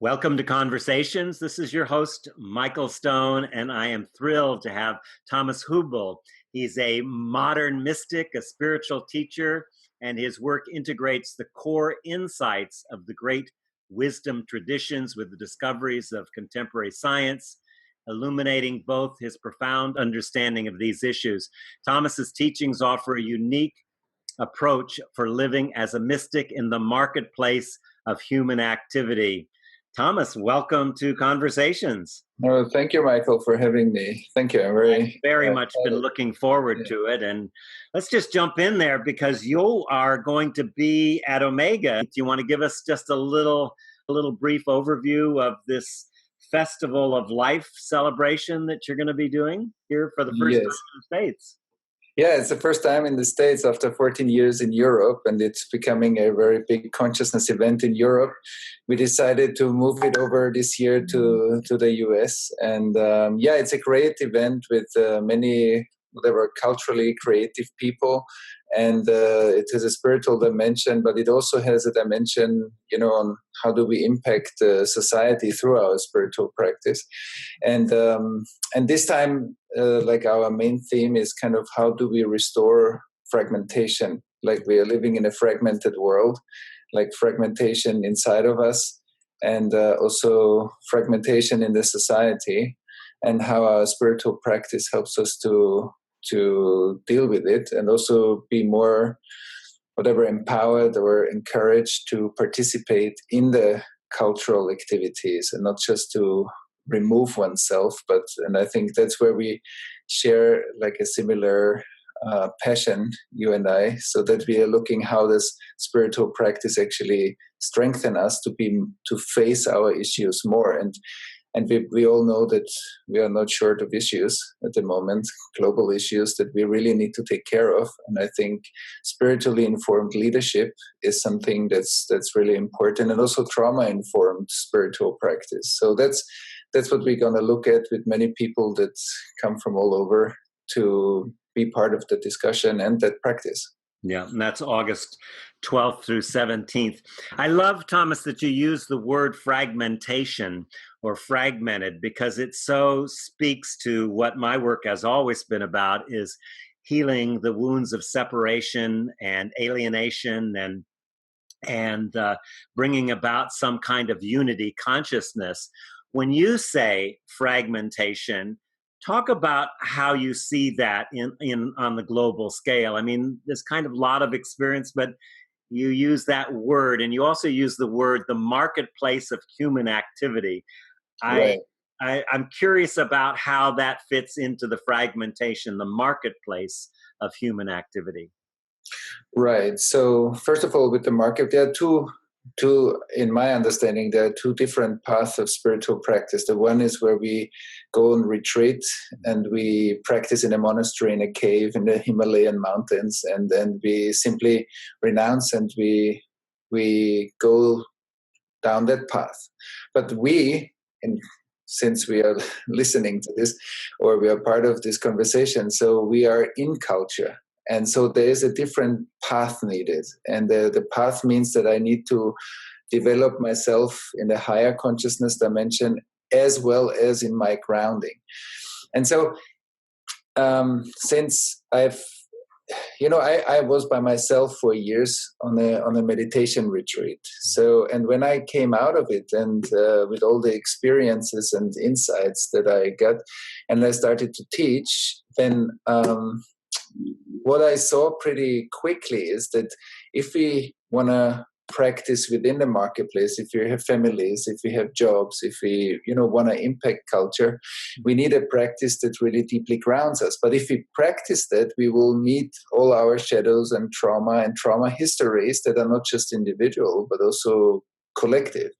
Welcome to Conversations. This is your host, Michael Stone, and I am thrilled to have Thomas Hübl. He's a modern mystic, a spiritual teacher, and his work integrates the core insights of the great wisdom traditions with the discoveries of contemporary science, illuminating both his profound understanding of these issues. Thomas's teachings offer a unique approach for living as a mystic in the marketplace of human activity. Thomas, welcome to Conversations. Well, thank you, Michael, for having me. Thank you. I'm very much been looking forward to it. And let's just jump in there because you are going to be at Omega. Do you want to give us just a little brief overview of this Festival of Life celebration that you're going to be doing here for the first time in the States? Yeah, it's the first time in the States after 14 years in Europe, and it's becoming a very big consciousness event in Europe. We decided to move it over this year to the US. And it's a great event with many, culturally creative people. And it has a spiritual dimension, but it also has a dimension, on how do we impact society through our spiritual practice. And this time, our main theme is kind of how do we restore fragmentation? Like we are living in a fragmented world, like fragmentation inside of us, and also fragmentation in the society, and how our spiritual practice helps us to deal with it and also be more empowered or encouraged to participate in the cultural activities and not just to remove oneself. And I think that's where we share like a similar passion, you and I, so that we are looking how this spiritual practice actually strengthen us to face our issues more. And we all know that we are not short of issues at the moment, global issues that we really need to take care of. And I think spiritually informed leadership is something that's really important, and also trauma-informed spiritual practice. So that's what we're going to look at with many people that come from all over to be part of the discussion and that practice. Yeah, and that's August 12th through 17th. I love, Thomas, that you use the word fragmentation or fragmented because it so speaks to what my work has always been about, is healing the wounds of separation and alienation and bringing about some kind of unity consciousness. When you say fragmentation, talk about how you see that in on the global scale. I mean, there's kind of a lot of experience, but you use that word, and you also use the word the marketplace of human activity. Right. I'm curious about how that fits into the fragmentation, the marketplace of human activity. Right. So first of all, with the market, there are two, in my understanding, there are two different paths of spiritual practice. The one is where we go on retreat and we practice in a monastery, in a cave, in the Himalayan mountains, and then we simply renounce and we go down that path. But since we are listening to this, or we are part of this conversation, so we are in culture. And so there is a different path needed. And the path means that I need to develop myself in the higher consciousness dimension as well as in my grounding. And so since I was by myself for years on a meditation retreat. So, and when I came out of it and with all the experiences and insights that I got, and I started to teach, then what I saw pretty quickly is that if we want to practice within the marketplace, if we have families, if we have jobs, if we want to impact culture, we need a practice that really deeply grounds us. But if we practice that, we will meet all our shadows and trauma histories that are not just individual but also collective.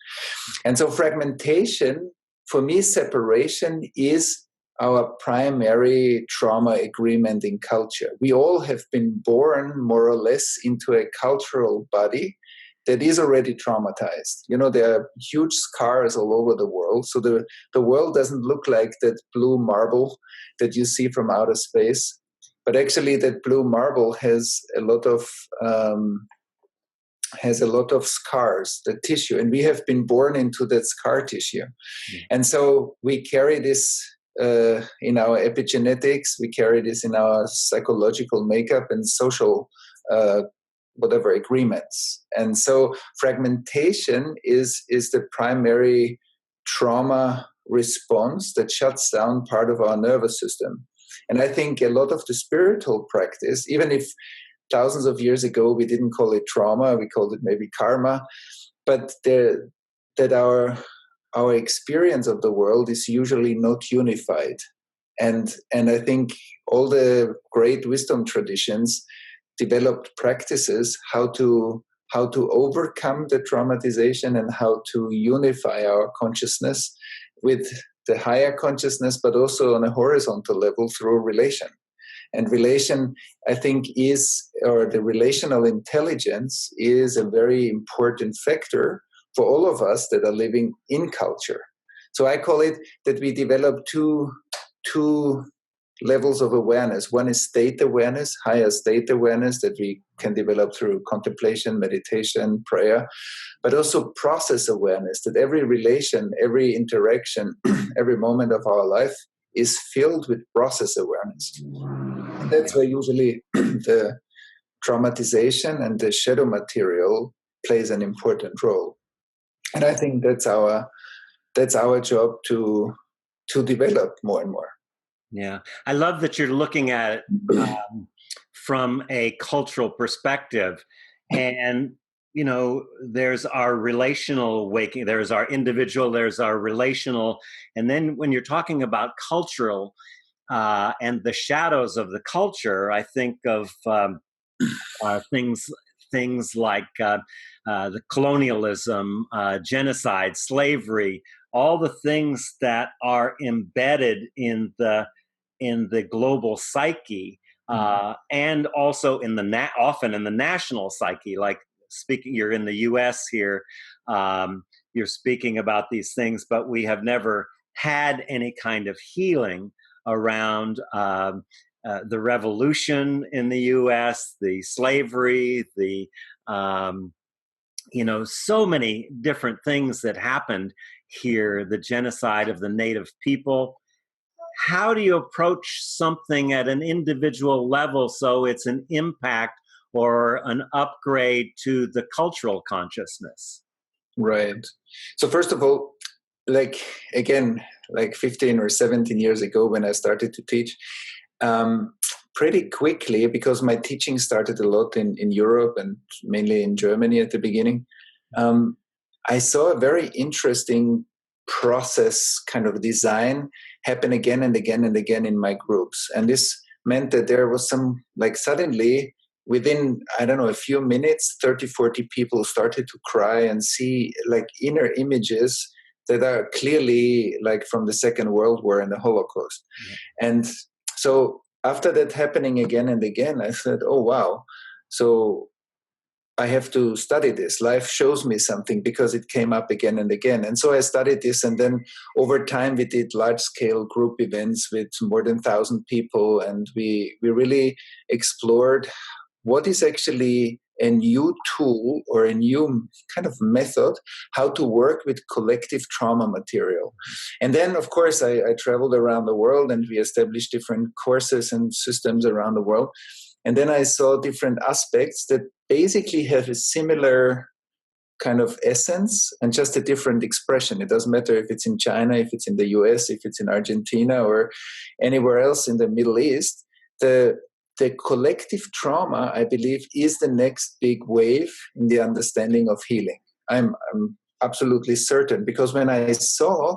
And so fragmentation, for me, separation is our primary trauma agreement in culture. We all have been born more or less into a cultural body that is already traumatized. There are huge scars all over the world. So the world doesn't look like that blue marble that you see from outer space. But actually that blue marble has a lot of has a lot of scars, the tissue, and we have been born into that scar tissue. And so we carry this in our epigenetics, we carry this in our psychological makeup and social whatever agreements. And so fragmentation is the primary trauma response that shuts down part of our nervous system. And I think a lot of the spiritual practice, even if thousands of years ago we didn't call it trauma, we called it maybe karma, but that our experience of the world is usually not unified. And I think all the great wisdom traditions developed practices how to overcome the traumatization and how to unify our consciousness with the higher consciousness, but also on a horizontal level through relation. And relation, I think, the relational intelligence is a very important factor for all of us that are living in culture. So I call it that we develop two levels of awareness. One is state awareness, higher state awareness that we can develop through contemplation, meditation, prayer, but also process awareness, that every relation, every interaction, every moment of our life is filled with process awareness. And that's where usually the traumatization and the shadow material plays an important role. And I think that's our job to develop more and more. Yeah, I love that you're looking at it from a cultural perspective. And, you know, there's our relational waking, there's our individual, there's our relational. And then when you're talking about cultural and the shadows of the culture, I think of things like the colonialism, genocide, slavery, all the things that are embedded in the global psyche, and also in the often in the national psyche. Like speaking, you're in the U.S. here, you're speaking about these things, but we have never had any kind of healing around the revolution in the U.S., the slavery, the so many different things that happened here, the genocide of the native people. How do you approach something at an individual level so it's an impact or an upgrade to the cultural consciousness? Right. So first of all, like 15 or 17 years ago when I started to teach, pretty quickly, because my teaching started a lot in Europe and mainly in Germany at the beginning, I saw a very interesting process kind of design happen again and again and again in my groups. And this meant that there was suddenly within, I don't know, a few minutes, 30, 40 people started to cry and see inner images that are clearly from the Second World War and the Holocaust. Yeah. And so after that happening again and again, I said, oh, wow. So I have to study this. Life shows me something because it came up again and again. And so I studied this. And then over time, we did large-scale group events with more than 1,000 people. And we really explored what is actually a new tool or a new kind of method how to work with collective trauma material. And then, of course, I traveled around the world and we established different courses and systems around the world. And then I saw different aspects that basically have a similar kind of essence and just a different expression. It doesn't matter if it's in China, if it's in the US, if it's in Argentina or anywhere else in the Middle East. The collective trauma, I believe, is the next big wave in the understanding of healing. I'm absolutely certain, because when I saw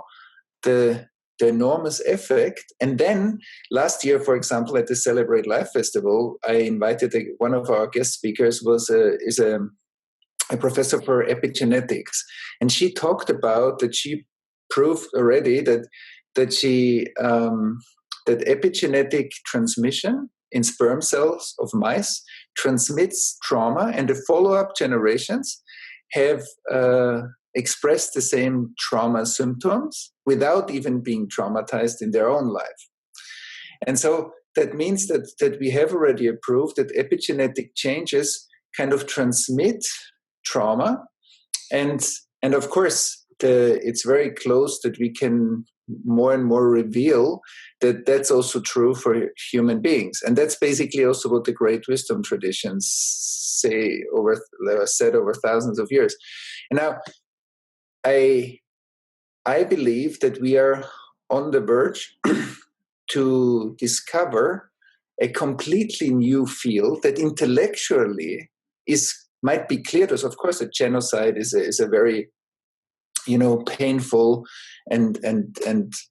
the enormous effect, and then last year, for example, at the Celebrate Life Festival, I invited one of our guest speakers is a professor for epigenetics, and she talked about that she proved already that epigenetic transmission in sperm cells of mice transmits trauma, and the follow-up generations have expressed the same trauma symptoms without even being traumatized in their own life. And so that means that we have already proved that epigenetic changes kind of transmit trauma, and of course it's very close that we can more and more reveal that that's also true for human beings, and that's basically also what the great wisdom traditions said over thousands of years. And now I believe that we are on the verge to discover a completely new field that intellectually might be clear to us. Of course, a genocide is a very painful and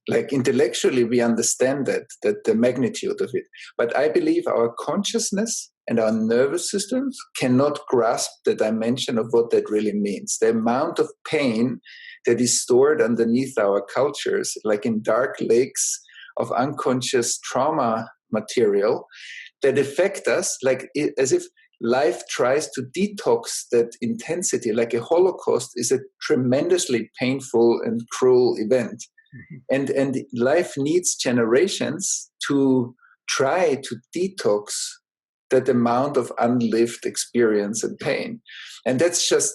like intellectually we understand that the magnitude of it. But I believe our consciousness and our nervous systems cannot grasp the dimension of what that really means. The amount of pain that is stored underneath our cultures, like in dark lakes of unconscious trauma material that affect us, as if life tries to detox that intensity. Like a Holocaust is a tremendously painful and cruel event. Mm-hmm. And life needs generations to try to detox that amount of unlived experience and pain. And that's just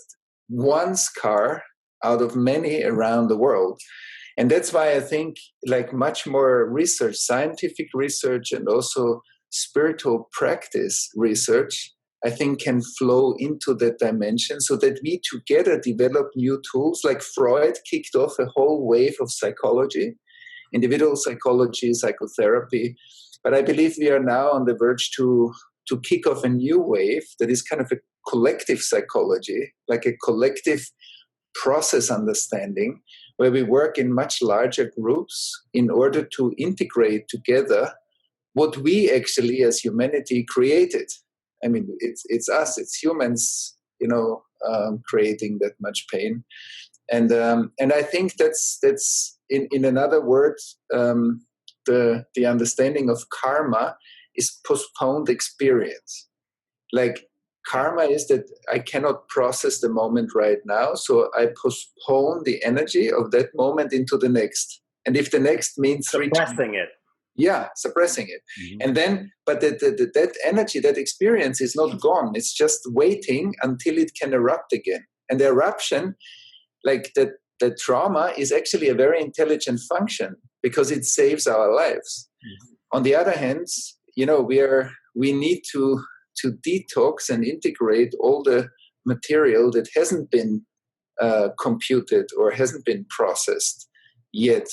one scar out of many around the world. And that's why I think much more research, scientific research, and also spiritual practice research, I think can flow into that dimension so that we together develop new tools. Like Freud kicked off a whole wave of psychology, individual psychology, psychotherapy. But I believe we are now on the verge to kick off a new wave that is kind of a collective psychology, like a collective process understanding, where we work in much larger groups in order to integrate together what we actually as humanity created. I mean, it's us, it's humans, creating that much pain, and I think that's in another word, the understanding of karma is postponed experience. Like karma is that I cannot process the moment right now, so I postpone the energy of that moment into the next, and if the next means suppressing it. Yeah, suppressing it. Mm-hmm. And then, but that energy, that experience is not gone. It's just waiting until it can erupt again. And the eruption, like the trauma, is actually a very intelligent function because it saves our lives. Mm-hmm. On the other hand, we need to detox and integrate all the material that hasn't been computed or hasn't been processed yet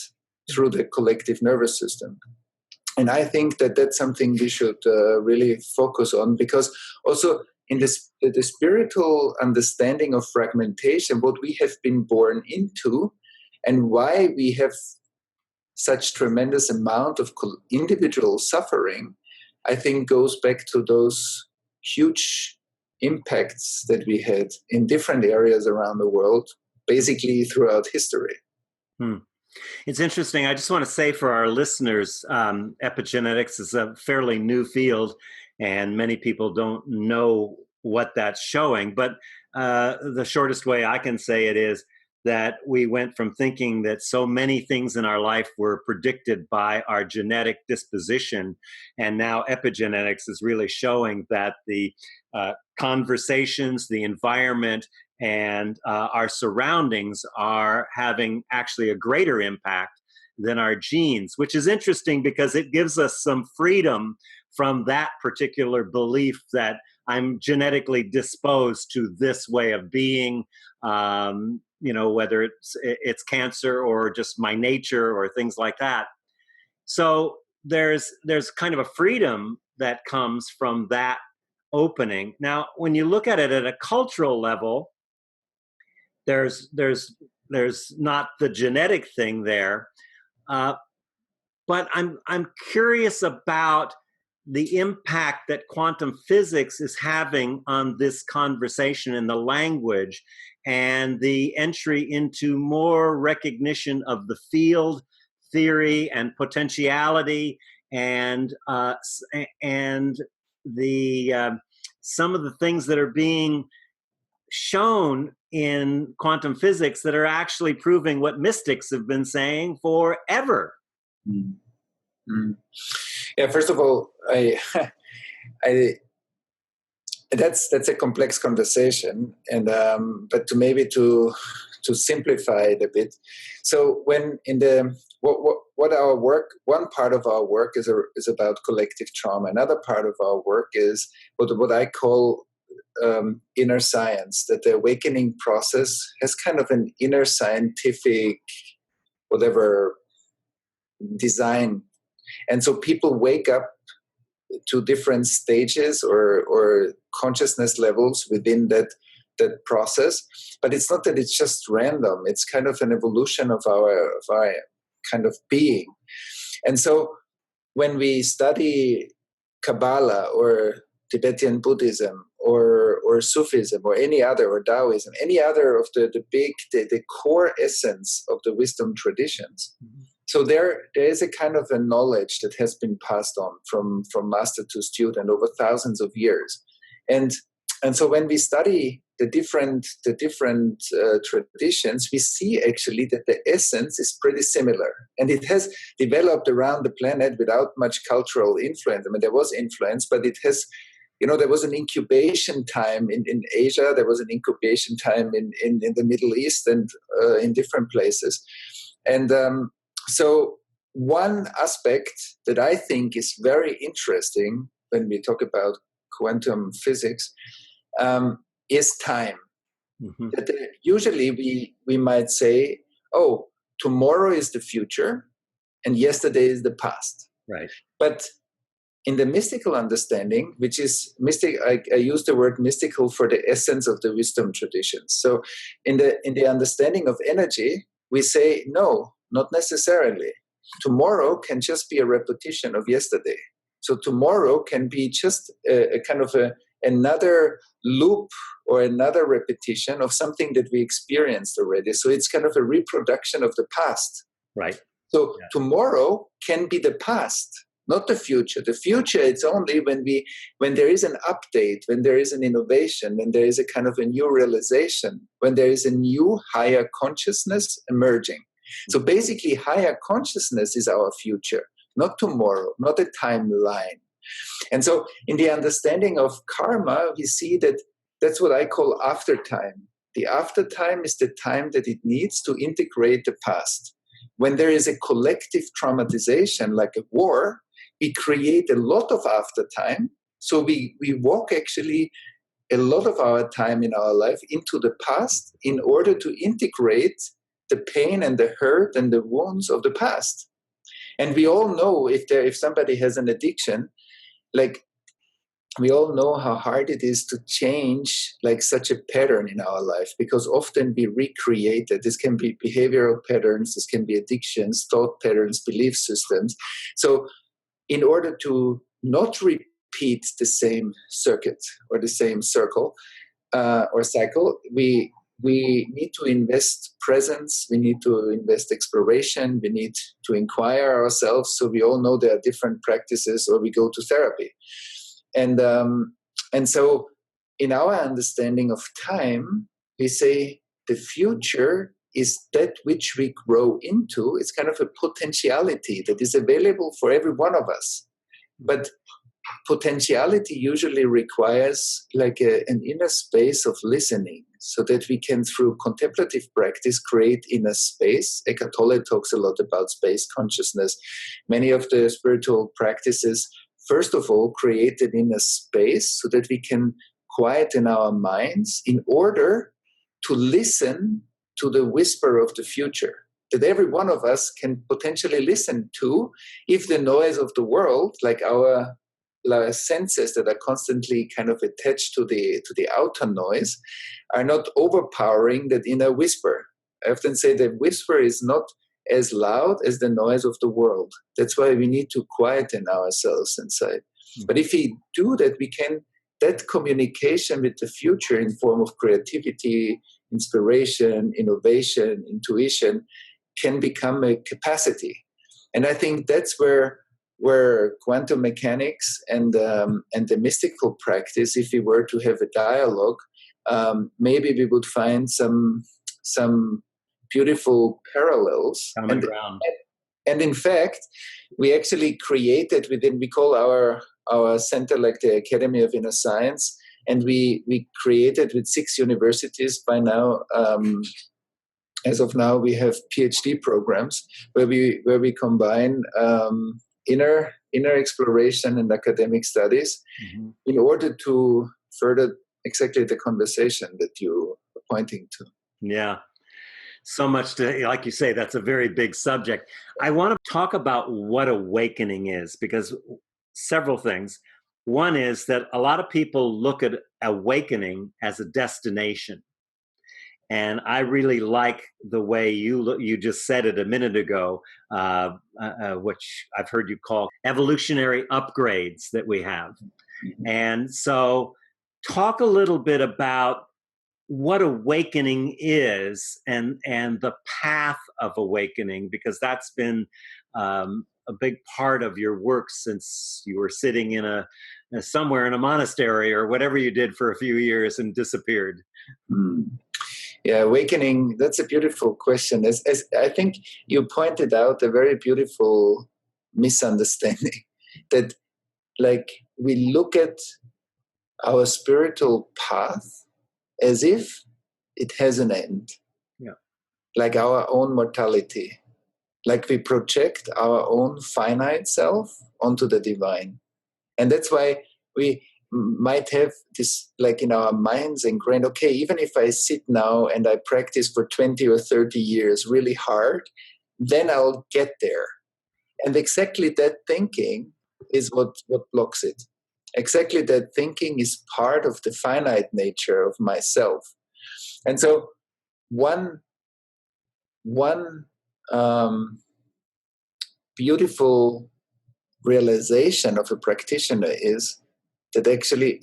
through the collective nervous system. And I think that that's something we should really focus on, because also in the spiritual understanding of fragmentation, what we have been born into and why we have such tremendous amount of individual suffering, I think goes back to those huge impacts that we had in different areas around the world, basically throughout history. It's interesting. I just want to say for our listeners, epigenetics is a fairly new field, and many people don't know what that's showing. But the shortest way I can say it is that we went from thinking that so many things in our life were predicted by our genetic disposition, and now epigenetics is really showing that the conversations, the environment, and our surroundings are having actually a greater impact than our genes, which is interesting because it gives us some freedom from that particular belief that I'm genetically disposed to this way of being, whether it's cancer or just my nature or things like that. So there's kind of a freedom that comes from that opening. Now, when you look at it at a cultural level, there's not the genetic thing there, but I'm curious about the impact that quantum physics is having on this conversation and the language and the entry into more recognition of the field theory and potentiality and the some of the things that are being shown in quantum physics that are actually proving what mystics have been saying forever. Yeah, first of all, I that's a complex conversation, and but to simplify it a bit. So when in the what our work, one part of our work is about collective trauma. Another part of our work is what I call inner science. That the awakening process has kind of an inner scientific whatever design, and so people wake up to different stages or consciousness levels within that process. But it's not that it's just random. It's kind of an evolution of our kind of being. And so when we study Kabbalah or Tibetan Buddhism or Sufism or any other, or Taoism, any other of the core essence of the wisdom traditions, so there is a kind of a knowledge that has been passed on from master to student over thousands of years, and so when we study the different traditions, we see actually that the essence is pretty similar, and it has developed around the planet without much cultural influence. I mean, there was influence, but it has, there was an incubation time in Asia, there was an incubation time in the Middle East, and in different places, and so one aspect that I think is very interesting when we talk about quantum physics is time. Mm-hmm. That usually we might say, oh, tomorrow is the future and yesterday is the past. Right. But in the mystical understanding, which is mystic, I use the word mystical for the essence of the wisdom traditions. So in the understanding of energy, we say, no, not necessarily. Tomorrow can just be a repetition of yesterday. So tomorrow can be just a kind of another loop or another repetition of something that we experienced already. So it's kind of a reproduction of the past. Right. So tomorrow can be the past, not the future. The future, it's only when there is an update, when there is an innovation, when there is a kind of a new realization, when there is a new higher consciousness emerging. So basically, higher consciousness is our future, not tomorrow, not a timeline. And so in the understanding of karma, we see that that's what I call aftertime. The aftertime is the time that it needs to integrate the past. When there is a collective traumatization, like a war, we create a lot of aftertime. So we walk actually a lot of our time in our life into the past in order to integrate the pain and the hurt and the wounds of the past. And we all know if somebody has an addiction, like we all know how hard it is to change like such a pattern in our life, because often we recreate it. This can be behavioral patterns, this can be addictions, thought patterns, belief systems. So in order to not repeat the same circuit or the same circle or cycle, we need to invest presence, we need to invest exploration, we need to inquire ourselves. So we all know there are different practices, or we go to therapy. And so in our understanding of time, we say the future is that which we grow into. It's kind of a potentiality that is available for every one of us. But potentiality usually requires like an inner space of listening, so that we can, through contemplative practice, create inner space. Eckhart Tolle talks a lot about space consciousness. Many of the spiritual practices, first of all, create an inner space so that we can quieten our minds in order to listen to the whisper of the future that every one of us can potentially listen to, if the noise of the world, like our senses that are constantly kind of attached to the outer noise, are not overpowering that inner whisper. I often say that whisper is not as loud as the noise of the world. That's why we need to quieten ourselves inside. But if we do that, that communication with the future in form of creativity, inspiration, innovation, intuition, can become a capacity. And I think that's where quantum mechanics and the mystical practice, if we were to have a dialogue, maybe we would find some beautiful parallels. Common ground. And in fact, we actually created we call our center, like the Academy of Inner Science, And we created with 6 universities by now. As of now, we have PhD programs where we combine inner exploration and academic studies in order to further exactly the conversation that you are pointing to. Yeah. So much to, like you say, that's a very big subject. I want to talk about what awakening is, because several things. One is that a lot of people look at awakening as a destination. And I really like the way you just said it a minute ago, which I've heard you call evolutionary upgrades that we have. And so talk a little bit about what awakening is and the path of awakening, because that's been a big part of your work since you were sitting in somewhere in a monastery or whatever you did for a few years and disappeared. Yeah, awakening, that's a beautiful question. As I think you pointed out a very beautiful misunderstanding that, like, we look at our spiritual path as if it has an end. Yeah. Like our own mortality. Like we project our own finite self onto the divine. And that's why we might have this, like, in our minds ingrained, okay, even if I sit now and I practice for 20 or 30 years really hard, then I'll get there. And exactly that thinking is what blocks it. Exactly that thinking is part of the finite nature of myself. And so one beautiful realization of a practitioner is that actually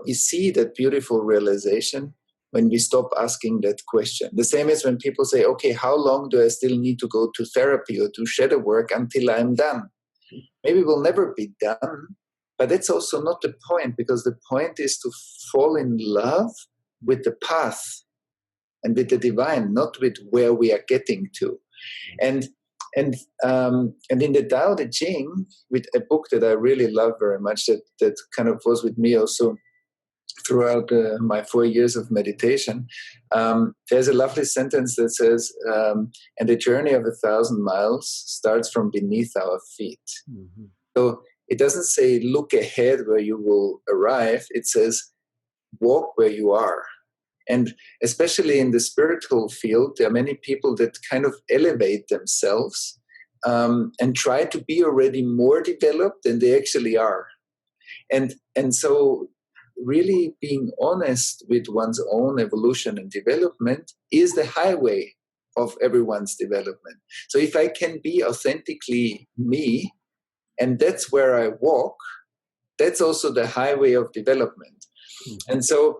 we see that beautiful realization when we stop asking that question. The same as when people say, okay, how long do I still need to go to therapy or do shadow work until I'm done? Maybe we'll never be done, but that's also not the point, because the point is to fall in love with the path and with the divine, not with where we are getting to. And in the Tao Te Ching, with a book that I really love very much, that kind of was with me also throughout my 4 years of meditation, there's a lovely sentence that says, and the journey of 1,000 miles starts from beneath our feet. Mm-hmm. So it doesn't say look ahead where you will arrive. It says walk where you are. And especially in the spiritual field, there are many people that kind of elevate themselves and try to be already more developed than they actually are. And so really being honest with one's own evolution and development is the highway of everyone's development. So if I can be authentically me, and that's where I walk, that's also the highway of development. Mm-hmm. And so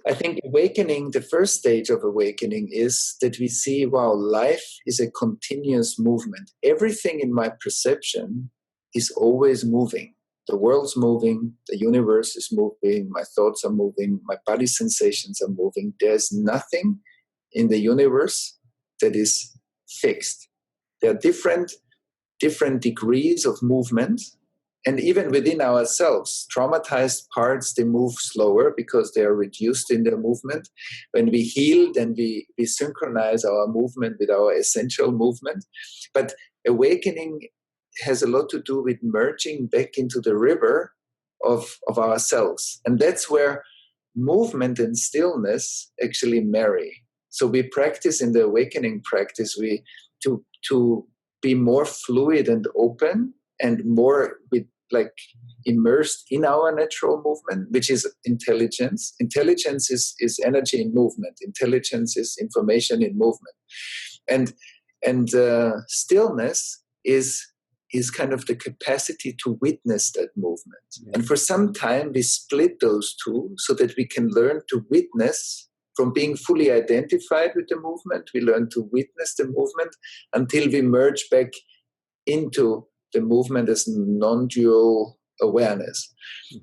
I think awakening, the first stage of awakening is that we see, wow, life is a continuous movement. Everything in my perception is always moving. The world's moving, the universe is moving, my thoughts are moving, my body sensations are moving. There's nothing in the universe that is fixed. There are different degrees of movement. And even within ourselves, traumatized parts, they move slower because they are reduced in their movement. When we heal, then we synchronize our movement with our essential movement. But awakening has a lot to do with merging back into the river of ourselves. And that's where movement and stillness actually marry. So we practice in the awakening practice, to be more fluid and open, and more immersed in our natural movement, which is intelligence. Intelligence is energy in movement. Intelligence is information in movement. And stillness is kind of the capacity to witness that movement. Yeah. And for some time, we split those two so that we can learn to witness. From being fully identified with the movement, we learn to witness the movement until we merge back into the movement as non-dual awareness.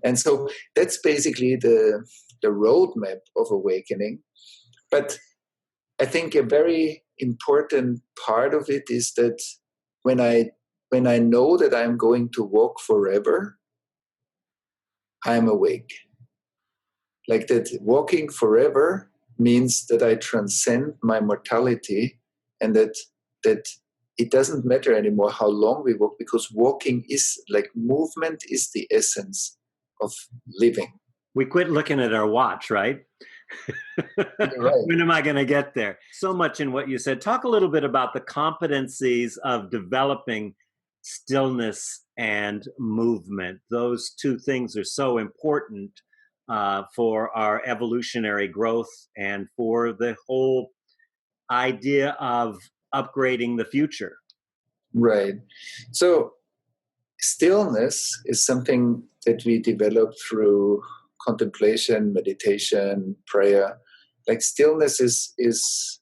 And so that's basically the roadmap of awakening. But I think a very important part of it is that when I know that I'm going to walk forever, I'm awake. like that walking forever means that I transcend my mortality, and that it doesn't matter anymore how long we walk, because walking is like movement is the essence of living. We quit looking at our watch, right? Right. When am I going to get there? So much in what you said. Talk a little bit about the competencies of developing stillness and movement. Those two things are so important for our evolutionary growth and for the whole idea of upgrading the future. Right. So stillness is something that we develop through contemplation, meditation, prayer. Like stillness is it's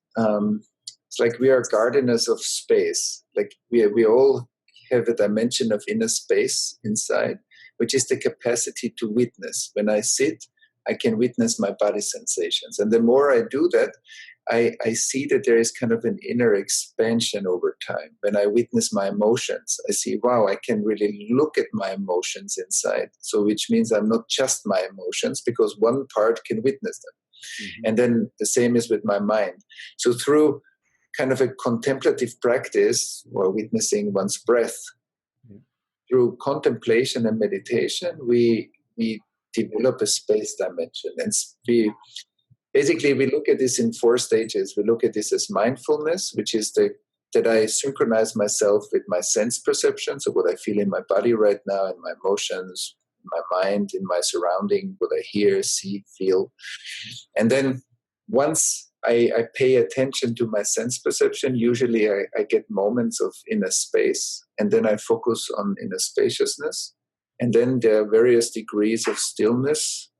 like we are gardeners of space. Like we all have a dimension of inner space inside, which is the capacity to witness. When I sit, I can witness my body sensations. And the more I do that, I see that there is kind of an inner expansion over time. When I witness my emotions, I see, wow, I can really look at my emotions inside. So which means I'm not just my emotions, because one part can witness them. Mm-hmm. And then the same is with my mind. So through kind of a contemplative practice, or witnessing one's breath, through contemplation and meditation, we develop a space dimension. And basically, we look at this in 4 stages. We look at this as mindfulness, which is that I synchronize myself with my sense perception, so what I feel in my body right now, in my emotions, in my mind, in my surrounding, what I hear, see, feel. And then once I pay attention to my sense perception, usually I get moments of inner space, and then I focus on inner spaciousness. And then there are various degrees of stillness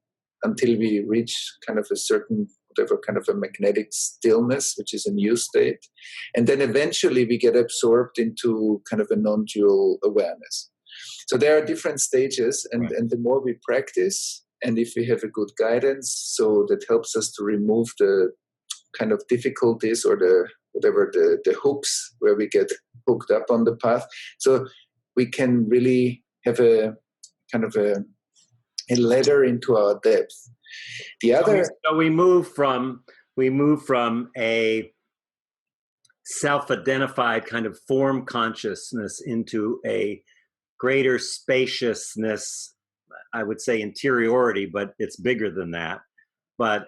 until we reach kind of a certain, whatever kind of a magnetic stillness, which is a new state. And then eventually we get absorbed into kind of a non-dual awareness. So there are different stages, and the more we practice, and if we have a good guidance, so that helps us to remove the kind of difficulties or the hooks where we get hooked up on the path. So we can really have a kind of a ladder into our depth. The other, so we move from a self-identified kind of form consciousness into a greater spaciousness. I would say interiority, but it's bigger than that. But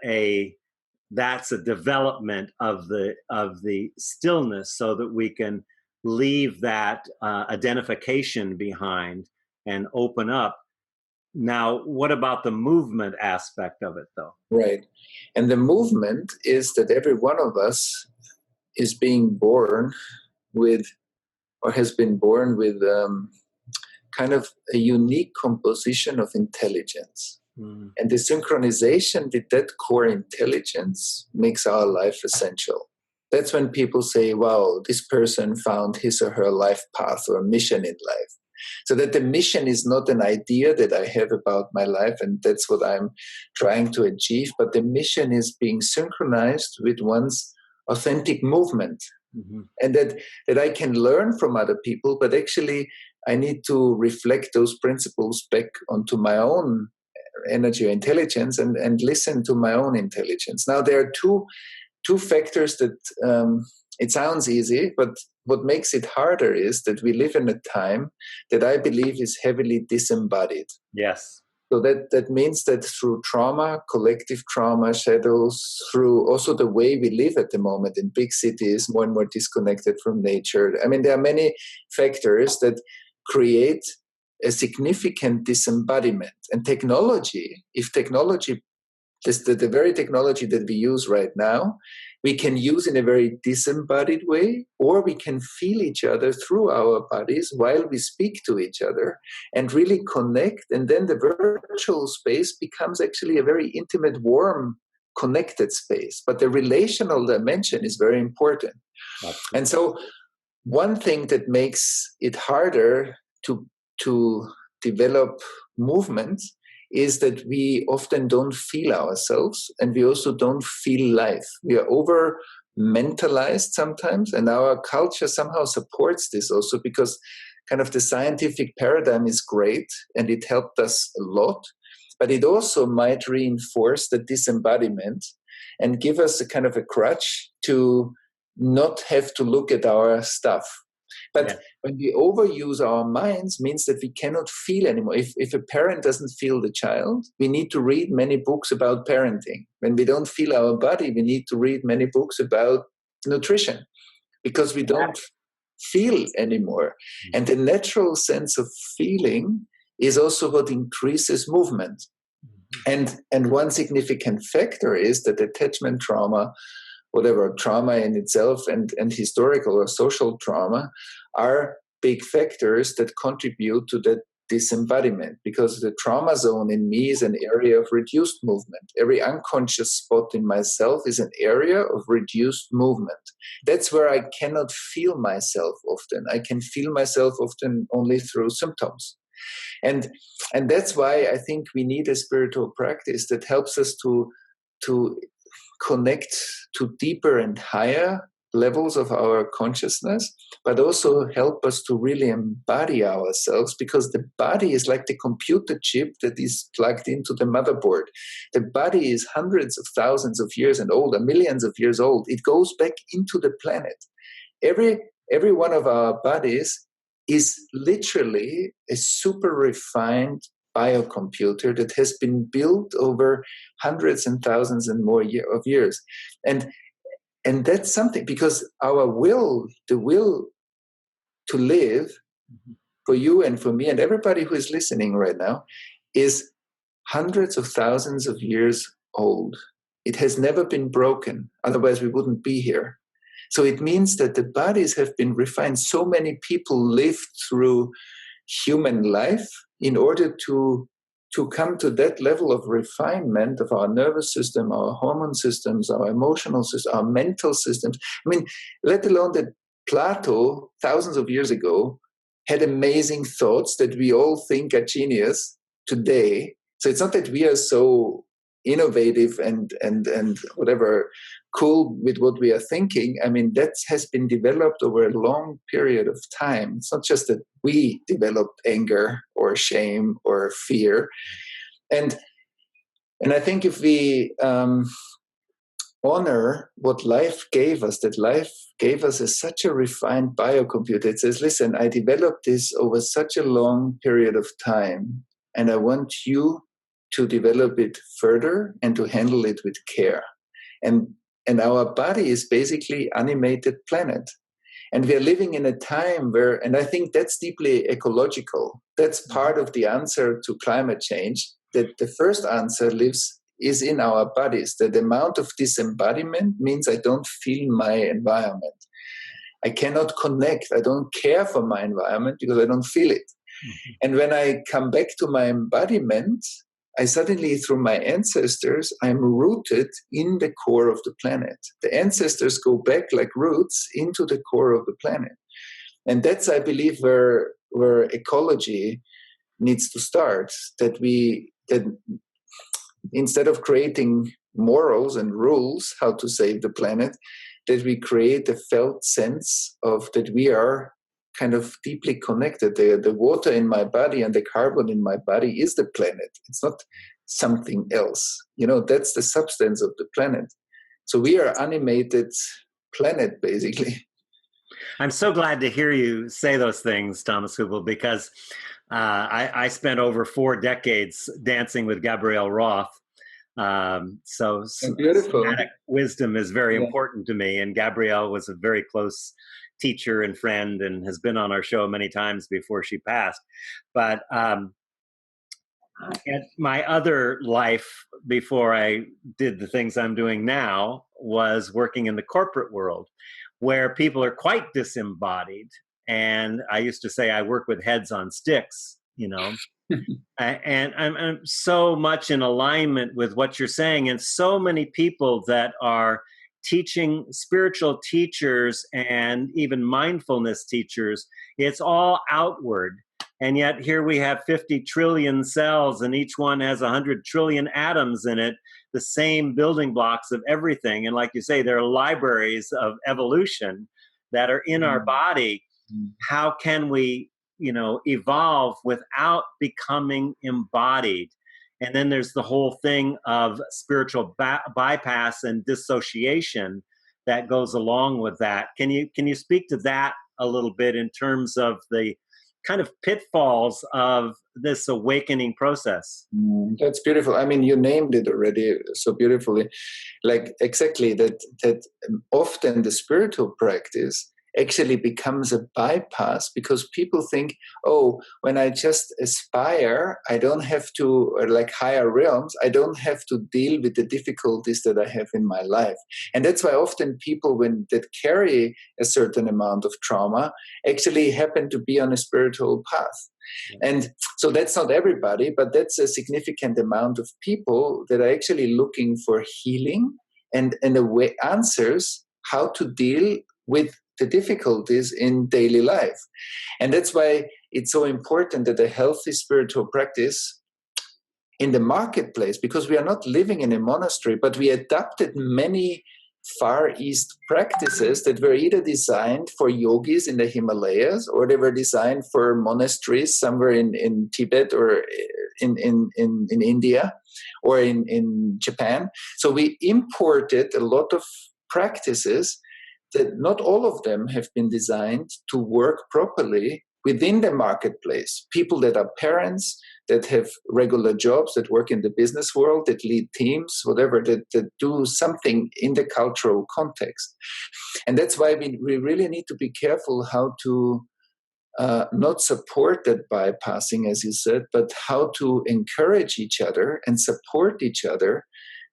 that's a development of the stillness, so that we can leave that identification behind and open up. Now, what about the movement aspect of it, though? Right. And the movement is that every one of us is being born with, or has been born with, kind of a unique composition of intelligence. Mm. And the synchronization with that core intelligence makes our life essential. That's when people say, wow, this person found his or her life path or mission in life. So that the mission is not an idea that I have about my life and that's what I'm trying to achieve, but the mission is being synchronized with one's authentic movement. Mm-hmm. And that I can learn from other people, but actually I need to reflect those principles back onto my own energy or intelligence and listen to my own intelligence. Now, there are two factors that it sounds easy, but what makes it harder is that we live in a time that I believe is heavily disembodied. Yes. So that means that through trauma, collective trauma, shadows, through also the way we live at the moment in big cities, more and more disconnected from nature. I mean, there are many factors that create a significant disembodiment. And technology, if technology, the very technology that we use right now, we can use in a very disembodied way, or we can feel each other through our bodies while we speak to each other and really connect. And then the virtual space becomes actually a very intimate, warm, connected space. But the relational dimension is very important. Absolutely. And so one thing that makes it harder to develop movement is that we often don't feel ourselves, and we also don't feel life. We are over mentalized sometimes, and our culture somehow supports this also, because kind of the scientific paradigm is great and it helped us a lot, but it also might reinforce the disembodiment and give us a kind of a crutch to not have to look at our stuff. But when we overuse our minds, means that we cannot feel anymore. If a parent doesn't feel the child, we need to read many books about parenting. When we don't feel our body, we need to read many books about nutrition, because we don't feel anymore. And the natural sense of feeling is also what increases movement. And one significant factor is that attachment trauma, whatever trauma in itself, and historical or social trauma, are big factors that contribute to that disembodiment, because the trauma zone in me is an area of reduced movement. Every unconscious spot in myself is an area of reduced movement. That's where I cannot feel myself often. I can feel myself often only through symptoms. And that's why I think we need a spiritual practice that helps us to connect to deeper and higher levels of our consciousness, but also help us to really embody ourselves, because the body is like the computer chip that is plugged into the motherboard. The body is hundreds of thousands of years and older, millions of years old. It goes back into the planet. Every one of our bodies is literally a super refined biocomputer that has been built over hundreds and thousands and more of years. And that's something, because our will, the will to live, for you and for me and everybody who is listening right now, is hundreds of thousands of years old. It has never been broken. Otherwise, we wouldn't be here. So it means that the bodies have been refined. So many people live through human life in order to come to that level of refinement of our nervous system, our hormone systems, our emotional system, our mental systems. I mean, let alone that Plato, thousands of years ago, had amazing thoughts that we all think are genius today. So it's not that we are so innovative and whatever cool with what we are thinking. I mean, that has been developed over a long period of time. It's not just that we developed anger or shame or fear. And I think if we honor what life gave us, that life gave us such a refined biocomputer, it says, listen, I developed this over such a long period of time, and I want you to develop it further and to handle it with care. And our body is basically animated planet. And we are living in a time where, and I think that's deeply ecological. That's part of the answer to climate change, that the first answer is in our bodies. That the amount of disembodiment means I don't feel my environment. I cannot connect. I don't care for my environment because I don't feel it. Mm-hmm. And when I come back to my embodiment, I suddenly, through my ancestors, I'm rooted in the core of the planet. The ancestors go back like roots into the core of the planet. And that's, I believe, where ecology needs to start, that instead of creating morals and rules how to save the planet, that we create a felt sense of that we are kind of deeply connected. The water in my body and the carbon in my body is the planet. It's not something else. That's the substance of the planet. So we are animated planet, basically. I'm so glad to hear you say those things, Thomas Hübl, because I spent over 4 decades dancing with Gabrielle Roth. So somatic wisdom is very important to me. And Gabrielle was a very close teacher and friend and has been on our show many times before she passed. But my other life before I did the things I'm doing now was working in the corporate world, where people are quite disembodied. And I used to say I work with heads on sticks, and I'm so much in alignment with what you're saying. And so many people that are teaching, spiritual teachers and even mindfulness teachers, it's all outward. And yet here we have 50 trillion cells, and each one has 100 trillion atoms in it, the same building blocks of everything. And like you say, there are libraries of evolution that are in our body. How can we, evolve without becoming embodied? And then there's the whole thing of spiritual bypass and dissociation that goes along with that. Can you speak to that a little bit in terms of the kind of pitfalls of this awakening process? That's beautiful. I mean, you named it already so beautifully. Like exactly that often the spiritual practice actually becomes a bypass because people think, oh, when I just aspire, I don't have to, or like higher realms, I don't have to deal with the difficulties that I have in my life. And that's why often people that carry a certain amount of trauma actually happen to be on a spiritual path. And so that's not everybody, but that's a significant amount of people that are actually looking for healing and a way answers how to deal with the difficulties in daily life. And that's why it's so important that a healthy spiritual practice in the marketplace, because we are not living in a monastery, but we adapted many Far East practices that were either designed for yogis in the Himalayas or they were designed for monasteries somewhere in Tibet or in India or in Japan. So we imported a lot of practices that not all of them have been designed to work properly within the marketplace. People that are parents, that have regular jobs, that work in the business world, that lead teams, whatever, that do something in the cultural context. And that's why we really need to be careful how to not support that bypassing, as you said, but how to encourage each other and support each other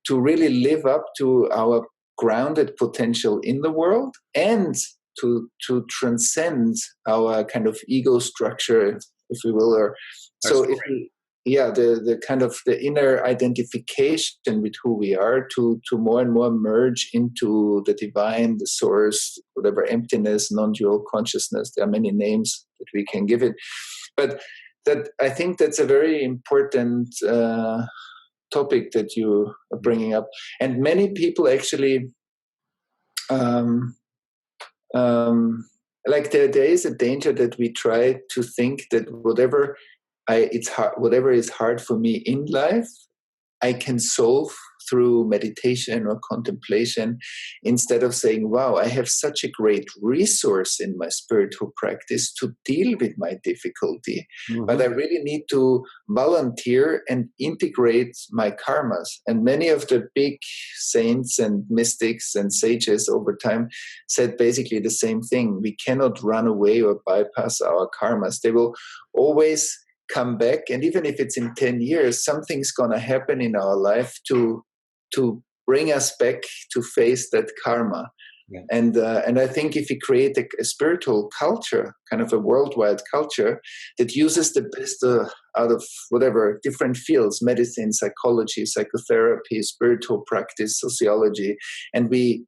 to really live up to our grounded potential in the world and to transcend our kind of ego structure, if we will, or so if we, the kind of the inner identification with who we are to more and more merge into the divine, the source, whatever, emptiness, non-dual consciousness. There are many names that we can give it, but that I think that's a very important topic that you are bringing up, and many people actually like there is a danger that we try to think that whatever is hard for me in life, I can solve through meditation or contemplation, instead of saying, wow, I have such a great resource in my spiritual practice to deal with my difficulty. Mm-hmm. But I really need to volunteer and integrate my karmas. And many of the big saints and mystics and sages over time said basically the same thing. We cannot run away or bypass our karmas. They will always come back, and even if it's in 10 years, something's going to happen in our life to bring us back to face that karma. Yeah. And I think if we create a spiritual culture, kind of a worldwide culture that uses the best out of whatever different fields, medicine, psychology, psychotherapy, spiritual practice, sociology, and we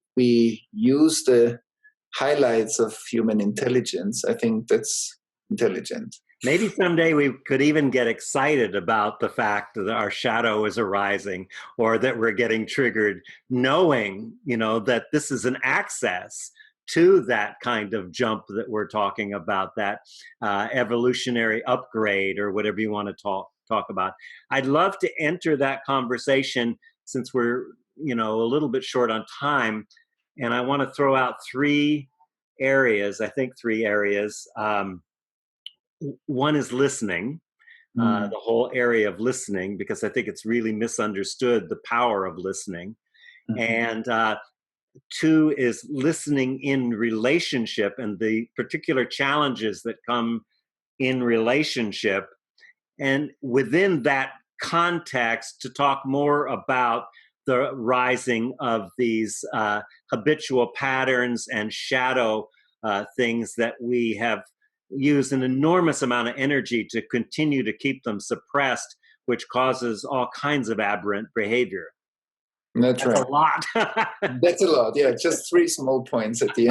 use the highlights of human intelligence, I think that's intelligent. Maybe someday we could even get excited about the fact that our shadow is arising or that we're getting triggered, knowing, that this is an access to that kind of jump that we're talking about, that evolutionary upgrade or whatever you want to talk about. I'd love to enter that conversation since we're, a little bit short on time. And I want to throw out three areas. One is listening, the whole area of listening, because I think it's really misunderstood, the power of listening. Mm-hmm. And two is listening in relationship and the particular challenges that come in relationship. And within that context, to talk more about the rising of these habitual patterns and shadow things that we have use an enormous amount of energy to continue to keep them suppressed, which causes all kinds of aberrant behavior. That's right. A lot. That's a lot. Yeah, just three small points at the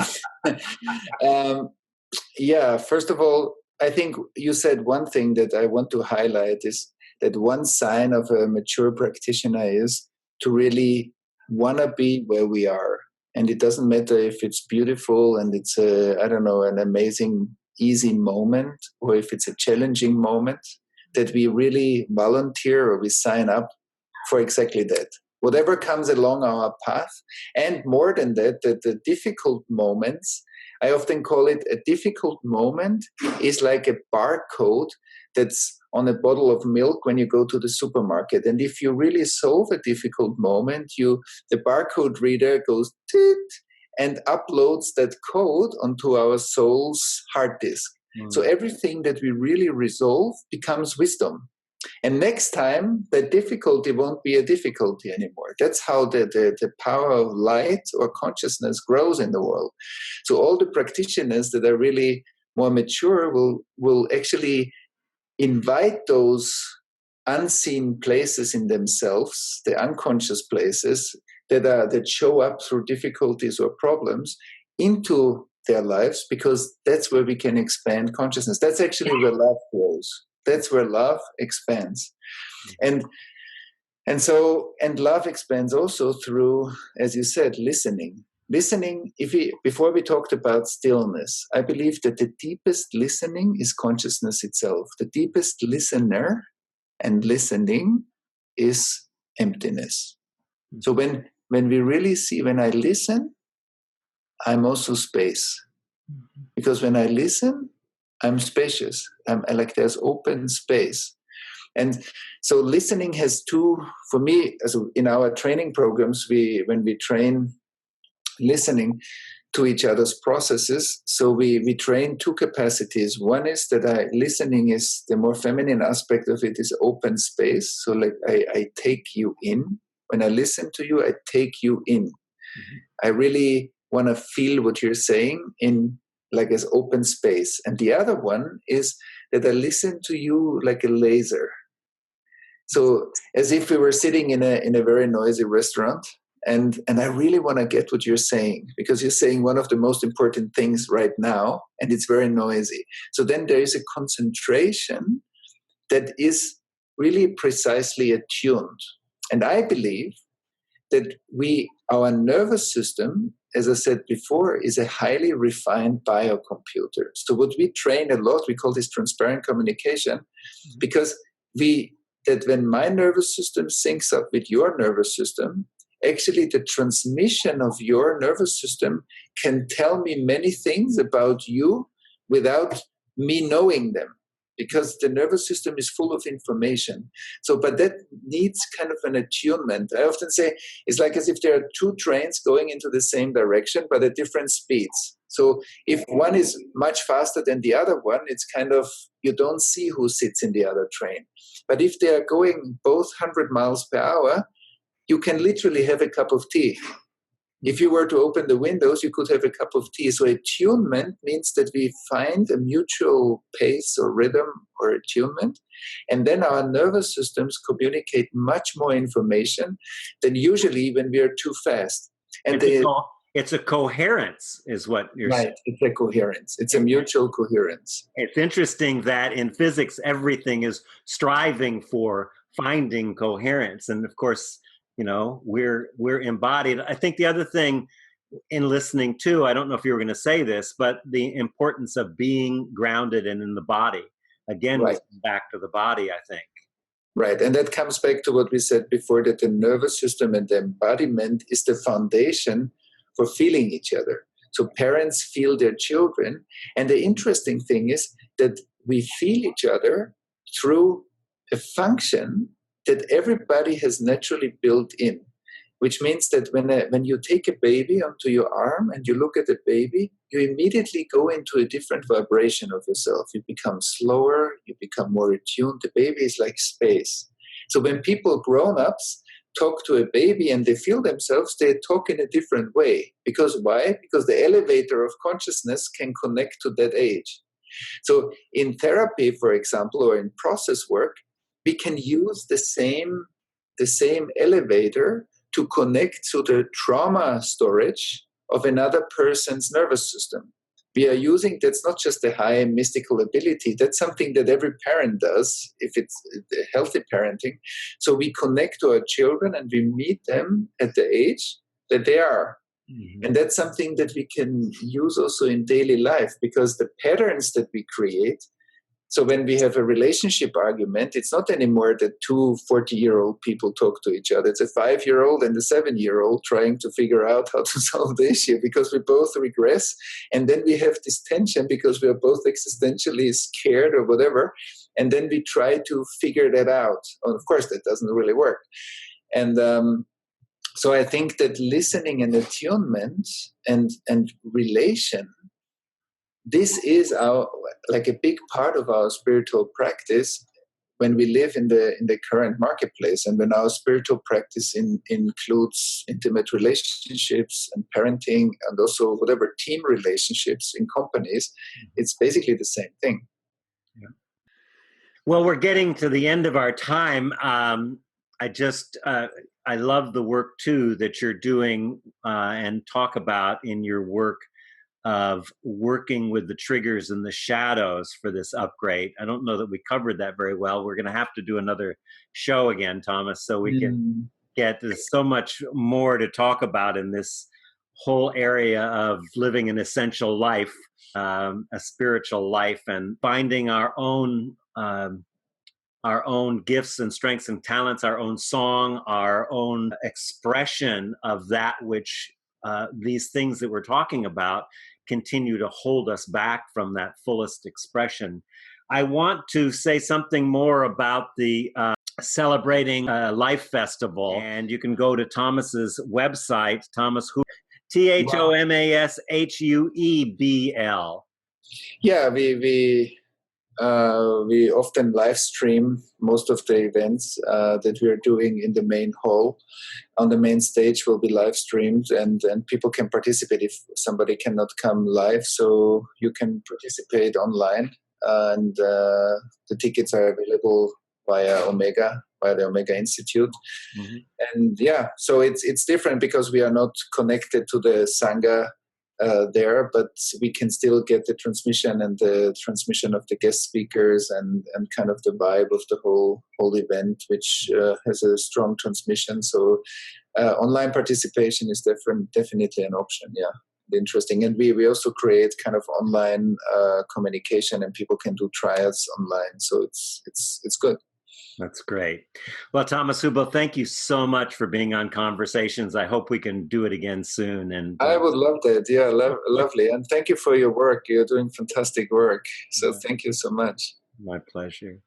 end. First of all, I think you said one thing that I want to highlight is that one sign of a mature practitioner is to really want to be where we are. And it doesn't matter if it's beautiful and it's an amazing easy moment, or if it's a challenging moment, that we really volunteer or we sign up for exactly that. Whatever comes along our path, and more than that, the difficult moments, I often call it a difficult moment is like a barcode that's on a bottle of milk when you go to the supermarket. And if you really solve a difficult moment, the barcode reader goes toot and uploads that code onto our soul's hard disk. So everything that we really resolve becomes wisdom. And next time, the difficulty won't be a difficulty anymore. That's how the power of light or consciousness grows in the world. So all the practitioners that are really more mature will actually invite those unseen places in themselves, the unconscious places that show up through difficulties or problems, into their lives, because that's where we can expand consciousness. That's actually where love grows. That's where love expands. And love expands also through, as you said, listening. Listening, before we talked about stillness, I believe that the deepest listening is consciousness itself. The deepest listener and listening is emptiness. So when we really see, when I listen, I'm also space. Because when I listen, I'm spacious. I'm like there's open space. And so listening has two, for me, in our training programs, when we train listening to each other's processes, so we train two capacities. One is that listening is the more feminine aspect of it, is open space. So like I take you in. When I listen to you, I take you in. I really want to feel what you're saying in like as open space. And the other one is that I listen to you like a laser. So as if we were sitting in a very noisy restaurant, and I really want to get what you're saying, because you're saying one of the most important things right now, and it's very noisy. So then there is a concentration that is really precisely attuned. And I believe that our nervous system, as I said before, is a highly refined biocomputer. So what we train a lot, we call this transparent communication, because that when my nervous system syncs up with your nervous system, actually the transmission of your nervous system can tell me many things about you without me knowing them, because the nervous system is full of information. So, but that needs kind of an attunement. I often say it's like as if there are two trains going into the same direction, but at different speeds. So if one is much faster than the other one, it's kind of, you don't see who sits in the other train. But if they are going both 100 miles per hour, you can literally have a cup of tea. If you were to open the windows, you could have a cup of tea. So attunement means that we find a mutual pace or rhythm or attunement, and then our nervous systems communicate much more information than usually when we are too fast. And it's a coherence, is what you're saying. Right, it's a coherence. It's a mutual coherence. It's interesting that in physics, everything is striving for finding coherence. And of course, we're embodied. I think the other thing in listening too, I don't know if you were going to say this, but the importance of being grounded and in the body. Again, right. Back to the body, I think. Right. And that comes back to what we said before, that the nervous system and the embodiment is the foundation for feeling each other. So parents feel their children. And the interesting thing is that we feel each other through a function that everybody has naturally built in, which means that when you take a baby onto your arm and you look at the baby, you immediately go into a different vibration of yourself. You become slower, you become more attuned. The baby is like space. So when people, grown-ups, talk to a baby and they feel themselves, they talk in a different way. Because why? Because the elevator of consciousness can connect to that age. So in therapy, for example, or in process work, we can use the same elevator to connect to the trauma storage of another person's nervous system. We are using, that's not just a high mystical ability, that's something that every parent does, if it's healthy parenting. So we connect to our children and we meet them at the age that they are. Mm-hmm. And that's something that we can use also in daily life, because the patterns that we create, So when we have a relationship argument, it's not anymore that two 40-year-old people talk to each other. It's a 5-year-old and a 7-year-old trying to figure out how to solve the issue, because we both regress. And then we have this tension because we are both existentially scared or whatever. And then we try to figure that out. And of course, that doesn't really work. And so I think that listening and attunement and relation, this is our, like, a big part of our spiritual practice when we live in the current marketplace, and when our spiritual practice includes intimate relationships and parenting, and also whatever team relationships in companies. It's basically the same thing. Yeah. Well, we're getting to the end of our time. I love the work too that you're doing and talk about in your work of working with the triggers and the shadows for this upgrade. I don't know that we covered that very well. We're going to have to do another show again, Thomas, so we can there's so much more to talk about in this whole area of living an essential life, a spiritual life, and finding our own gifts and strengths and talents, our own song, our own expression of that which these things that we're talking about continue to hold us back from that fullest expression. I want to say something more about the Celebrating Life Festival, and you can go to Thomas's website, Thomas Hübl, ThomasHuebl. Yeah, we often live stream most of the events that we are doing in the main hall. On the main stage will be live streamed, and people can participate if somebody cannot come live. So you can participate online, and the tickets are available via the Omega Institute. Mm-hmm. And yeah, so it's different because we are not connected to the Sangha there, but we can still get the transmission and the transmission of the guest speakers and kind of the vibe of the whole event, which has a strong transmission. So online participation is definitely an option. Yeah, interesting. And we also create kind of online communication, and people can do trials online. So it's good. That's great. Well, Thomas Hübl, thank you so much for being on Conversations. I hope we can do it again soon. And I would love that. Yeah, lovely. And thank you for your work. You're doing fantastic work. So thank you so much. My pleasure.